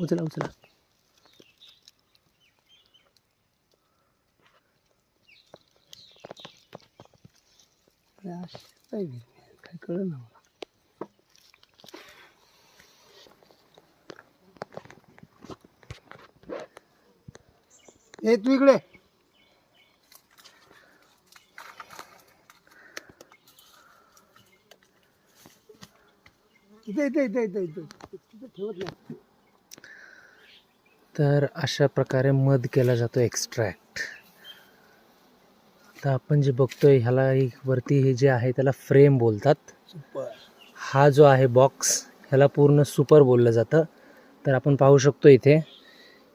उचला उचला. काय कळलं ना मला. ए तू इकडे. इथे इथे इथे इथे इथे तिथे ठेवत नाही. तर अशा प्रकारे मध केला जातो एक्स्ट्रॅक्ट. तर आपण जे बघतोय ह्याला वरती हे जे आहे त्याला फ्रेम बोलतात. सुपर. हा जो आहे बॉक्स ह्याला पूर्ण सुपर बोललं जातं. तर आपण पाहू शकतो इथे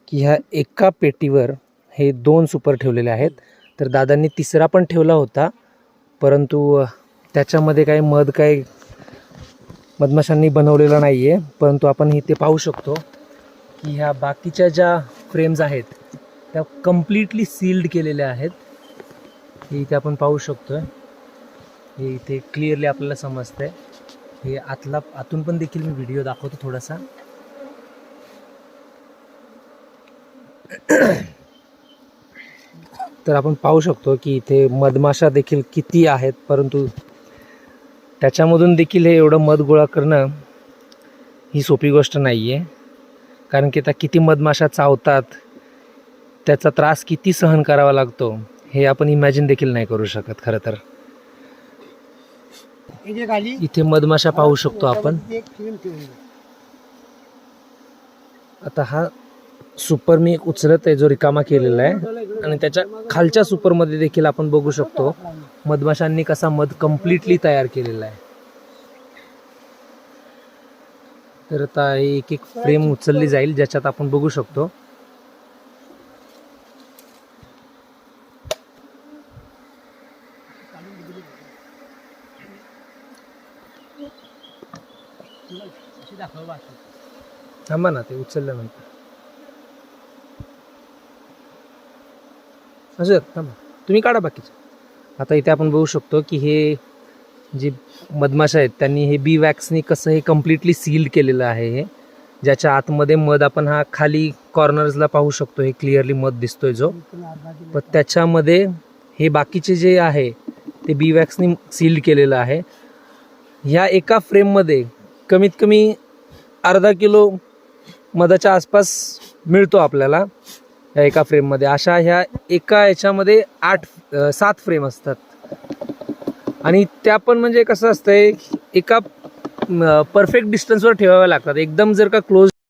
की ह्या एका पेटीवर हे 2 सुपर ठेवलेले आहेत. तर दादांनी तिसरा पण ठेवला होता, परंतु त्याच्यामध्ये काही मध काही मधमाशांनी बनवलेला नाही आहे. परंतु आपण इथे पाहू शकतो की ह्या बाकीच्या ज्या फ्रेम्स आहेत त्या कम्प्लिटली सील्ड केलेल्या आहेत. हे इथे आपण पाहू शकतो. हे इथे क्लिअरली आपल्याला समजतंय. हे आतून पण देखील मी व्हिडिओ दाखवतो थोडासा. तर आपण पाहू शकतो की इथे मधमाशा देखील किती आहेत, परंतु त्याच्यामधून देखील हे एवढं मध गोळा करणं ही सोपी गोष्ट नाही आहे. कारण की आता किती मधमाशा चावतात, त्याचा त्रास किती सहन करावा लागतो हे आपण इमॅजिन देखील नाही करू शकत खरं तर. इथे मधमाशा पाहू शकतो आपण. आता हा सुपर मी उचलत आहे जो रिकामा केलेला आहे, आणि त्याच्या खालच्या सुपरमध्ये देखील आपण बघू शकतो मधमाशांनी कसा मध कम्प्लिटली तयार केलेला आहे. तर आता एक एक फ्रेम उचलली जाईल ज्याच्यात आपण बघू शकतो. थांबा ना, ते उचलल्यानंतर असं थांबा, तुम्ही काढा बाकीचं. आता इथे आपण बघू शकतो की हे जे मधमाशा आहेत त्यांनी हे बी वॅक्सनी कसं हे कम्प्लिटली सील्ड केलेलं आहे. हे ज्याच्या आतमध्ये मध आपण हा खाली कॉर्नर्सला पाहू शकतो. हे क्लिअरली मध दिसतोय जो, पण त्याच्यामध्ये हे बाकीचे जे आहे ते बी वॅक्सनी सील्ड केलेलं आहे. ह्या एका फ्रेममध्ये कमीत कमी अर्धा किलो मधाच्या आसपास मिळतो आपल्याला या एका फ्रेममध्ये. अशा ह्या एका याच्यामध्ये 7 फ्रेम असतात, आणि त्या पण म्हणजे कसं असतंय एका परफेक्ट डिस्टन्सवर ठेवाव्या लागतात. एकदम जर का क्लोज